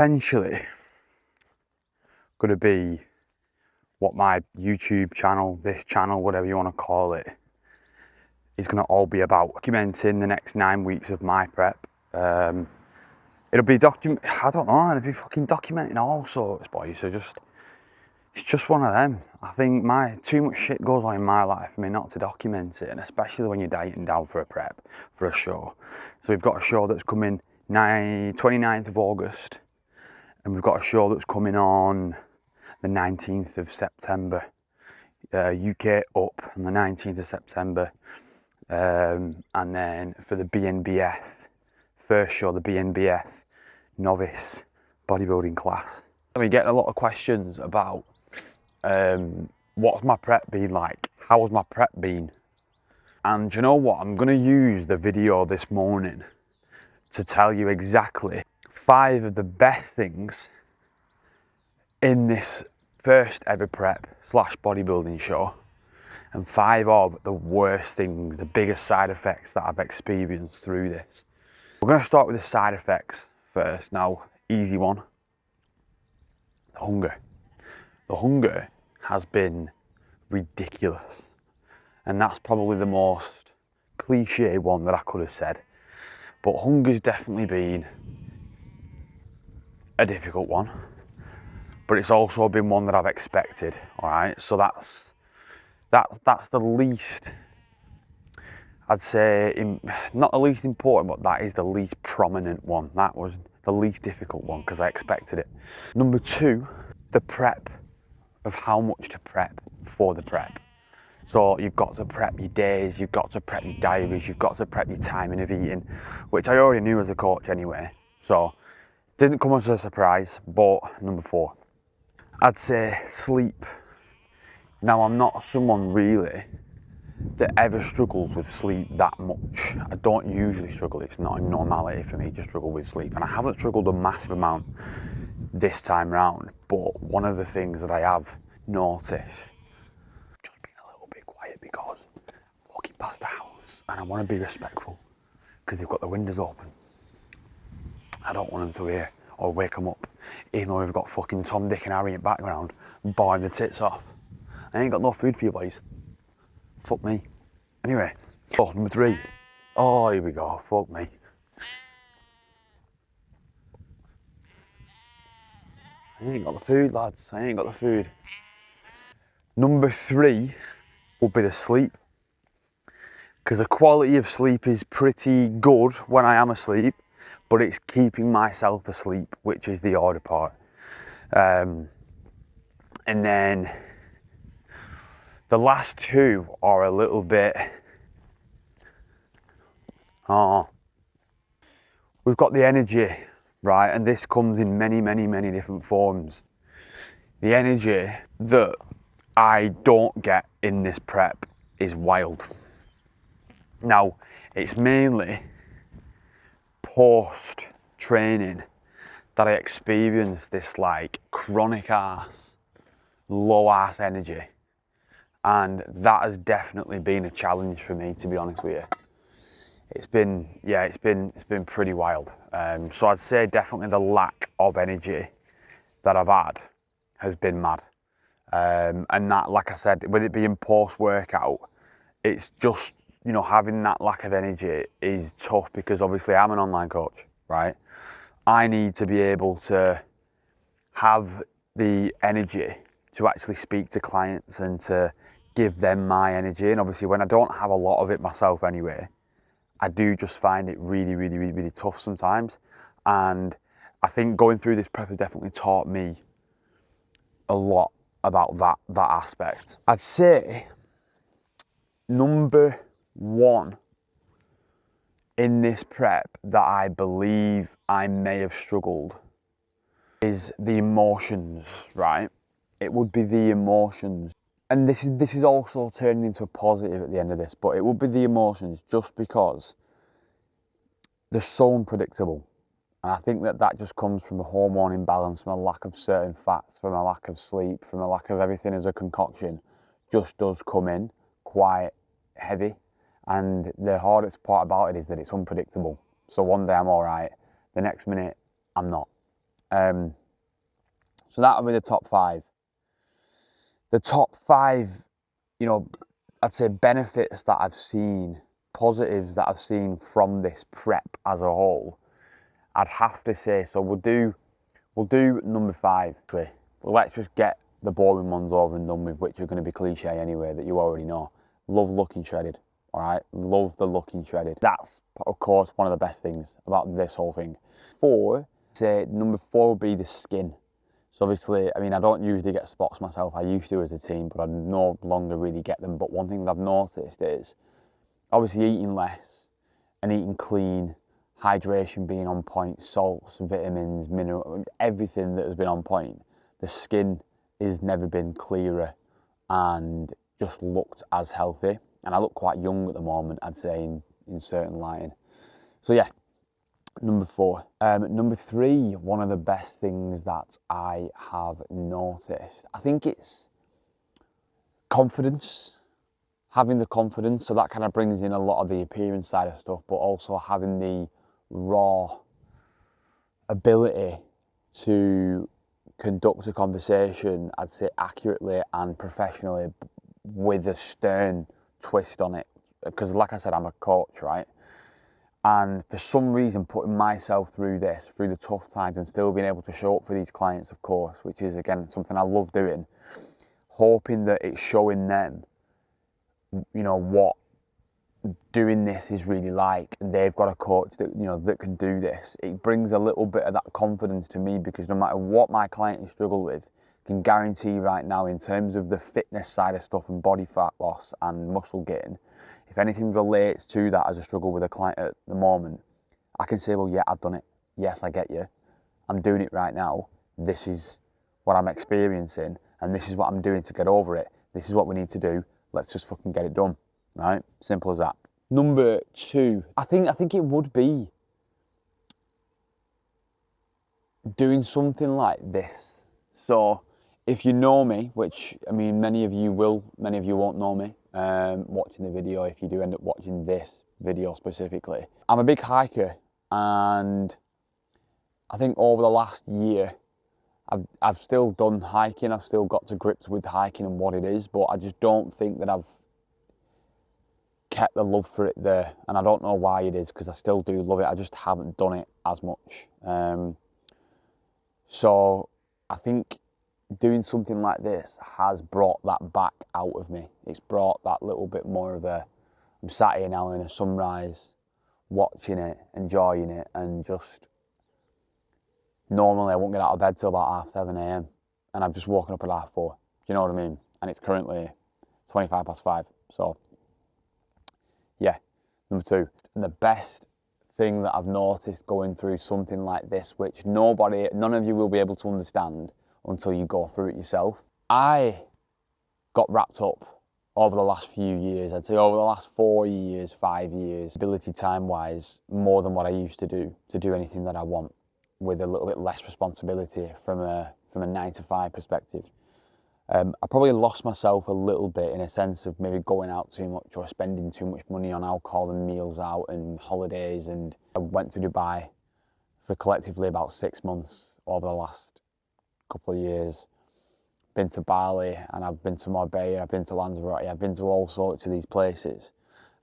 Essentially going to be what my YouTube channel, this channel, whatever you want to call it, is going to all be about. Documenting the next 9 weeks of my prep. It'll be I don't know, it'll be fucking documenting all sorts, boys. So it's just one of them. I think too much shit goes on in my life for me not to document it, and especially when you're dieting down for a prep, for a show. So we've got a show that's coming 29th of August, and we've got a show that's coming on the 19th of September, UK up on the 19th of September, and then for the BNBF, first show, the BNBF novice bodybuilding class. We get a lot of questions about what's my prep been like, how has my prep been? And you know what, I'm going to use the video this morning to tell you exactly 5 of the best things in this first ever prep / bodybuilding show, and 5 of the worst things, the biggest side effects that I've experienced through this. We're going to start with the side effects first. Now, easy one, the hunger. The hunger has been ridiculous, and that's probably the most cliche one that I could have said, but hunger's definitely been a difficult one. But it's also been one that I've expected, all right? So that's the least, I'd say, not the least important, but that is the least prominent one. That was the least difficult one because I expected it. Number 2, the prep, of how much to prep for the prep. So you've got to prep your days, you've got to prep your diaries, you've got to prep your timing of eating, which I already knew as a coach anyway. So didn't come as a surprise. But number 4, I'd say sleep. Now, I'm not someone really that ever struggles with sleep that much. I don't usually struggle. It's not a normality for me to struggle with sleep. And I haven't struggled a massive amount this time round. But one of the things that I have noticed, just being a little bit quiet because I'm walking past the house and I want to be respectful because they've got the windows open. I don't want them to hear or wake them up, even though we've got fucking Tom, Dick and Harry in the background buying the tits off. I ain't got no food for you boys. Fuck me. Anyway, number 3. Oh, here we go, fuck me. I ain't got the food, lads, I ain't got the food. Number 3 would be the sleep. Because the quality of sleep is pretty good when I am asleep, but it's keeping myself asleep, which is the harder part. And then the last 2 are a little bit, we've got the energy, right? And this comes in many, many, many different forms. The energy that I don't get in this prep is wild. Now, it's mainly post-training that I experience this like chronic ass, low ass energy. And that has definitely been a challenge for me, to be honest with you. It's been pretty wild. So I'd say definitely the lack of energy that I've had has been mad. And that, like I said, with it being post-workout, it's just, you know, having that lack of energy is tough because obviously I'm an online coach, right? I need to be able to have the energy to actually speak to clients and to give them my energy. And obviously when I don't have a lot of it myself anyway, I do just find it really, really, really, really tough sometimes. And I think going through this prep has definitely taught me a lot about that aspect. I'd say number 1 in this prep that I believe I may have struggled is the emotions, right? It would be the emotions. And this is also turning into a positive at the end of this, but it would be the emotions just because they're so unpredictable. And I think that just comes from a hormone imbalance, from a lack of certain fats, from a lack of sleep, from a lack of everything as a concoction, just does come in quite heavy. And the hardest part about it is that it's unpredictable. So one day I'm all right, the next minute I'm not. So that would be the top 5. The top 5, you know, I'd say benefits that I've seen, positives that I've seen from this prep as a whole, I'd have to say, so we'll do number 5. Well, let's just get the boring ones over and done with, which are going to be cliche anyway, that you already know. Love looking shredded, all right? Love the looking shredded. That's, of course, one of the best things about this whole thing. 4, say number 4 would be the skin. So obviously, I mean, I don't usually get spots myself. I used to as a teen, but I no longer really get them. But one thing that I've noticed is obviously eating less and eating clean, hydration being on point, salts, vitamins, minerals, everything that has been on point. The skin has never been clearer and just looked as healthy. And I look quite young at the moment, I'd say, in certain lighting. So yeah, number 4. Number 3, one of the best things that I have noticed, I think it's confidence. Having the confidence, so that kind of brings in a lot of the appearance side of stuff, but also having the raw ability to conduct a conversation, I'd say accurately and professionally, with a stern twist on it. Because like I said, I'm a coach, right? And for some reason, putting myself through this, through the tough times, and still being able to show up for these clients, of course, which is, again, something I love doing, hoping that it's showing them, you know, what doing this is really like, and they've got a coach that, you know, that can do this. It brings a little bit of that confidence to me, because no matter what my clients struggle with, I can guarantee right now, in terms of the fitness side of stuff and body fat loss and muscle gain, if anything relates to that as a struggle with a client at the moment, I can say, well, yeah, I've done it. Yes, I get you. I'm doing it right now. This is what I'm experiencing, and this is what I'm doing to get over it. This is what we need to do. Let's just fucking get it done, right? Simple as that. Number 2, I think it would be doing something like this. So if you know me, which, I mean, many of you will, many of you won't know me, watching the video, if you do end up watching this video specifically. I'm a big hiker, and I think over the last year, I've still done hiking. I've still got to grips with hiking and what it is, but I just don't think that I've kept the love for it there. And I don't know why it is, because I still do love it. I just haven't done it as much. So I think doing something like this has brought that back out of me. It's brought that little bit more of a, I'm sat here now in a sunrise, watching it, enjoying it, and just, normally I won't get out of bed till about 7:30 a.m. and I've just woken up at 4:30. Do you know what I mean? And it's currently 5:25. So yeah, number 2. And the best thing that I've noticed going through something like this, which none of you will be able to understand until you go through it yourself. I got wrapped up over the last few years, I'd say over the last 4 years, 5 years, ability time-wise, more than what I used to do anything that I want, with a little bit less responsibility from a 9-to-5 perspective. I probably lost myself a little bit, in a sense of maybe going out too much or spending too much money on alcohol and meals out and holidays. And I went to Dubai for collectively about 6 months over the last couple of years. Been to Bali, and I've been to Marbella, I've been to Lanzarote, I've been to all sorts of these places.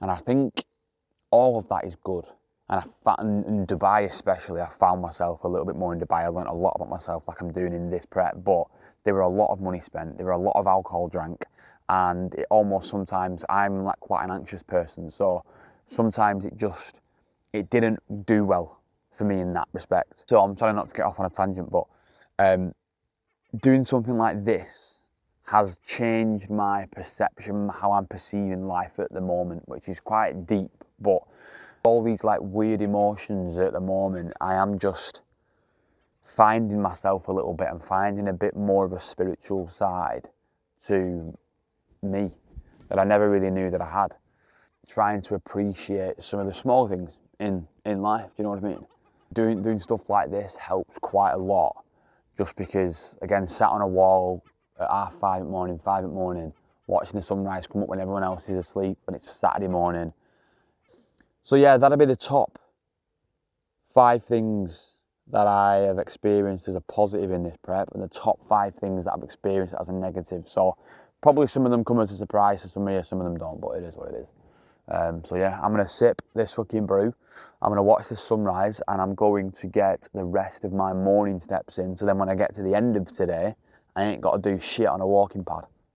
And I think all of that is good. And in Dubai especially, I found myself a little bit more in Dubai. I learned a lot about myself, like I'm doing in this prep, but there were a lot of money spent, there were a lot of alcohol drank, and it almost sometimes, I'm like quite an anxious person, so sometimes it didn't do well for me in that respect. So I'm trying not to get off on a tangent, but doing something like this has changed my perception, how I'm perceiving life at the moment, which is quite deep, but all these like weird emotions at the moment, I am just finding myself a little bit and finding a bit more of a spiritual side to me that I never really knew that I had. Trying to appreciate some of the small things in life, do you know what I mean? Doing stuff like this helps quite a lot, just because, again, sat on a wall at 5:30 in the morning, 5 in the morning, watching the sunrise come up when everyone else is asleep and it's Saturday morning. So yeah, that'd be the top 5 things that I have experienced as a positive in this prep, and the top 5 things that I've experienced as a negative. So probably some of them come as a surprise to some of you, some of them don't, but it is what it is. So yeah, I'm gonna sip this fucking brew, I'm gonna watch the sunrise, and I'm going to get the rest of my morning steps in, so then when I get to the end of today, I ain't got to do shit on a walking pad.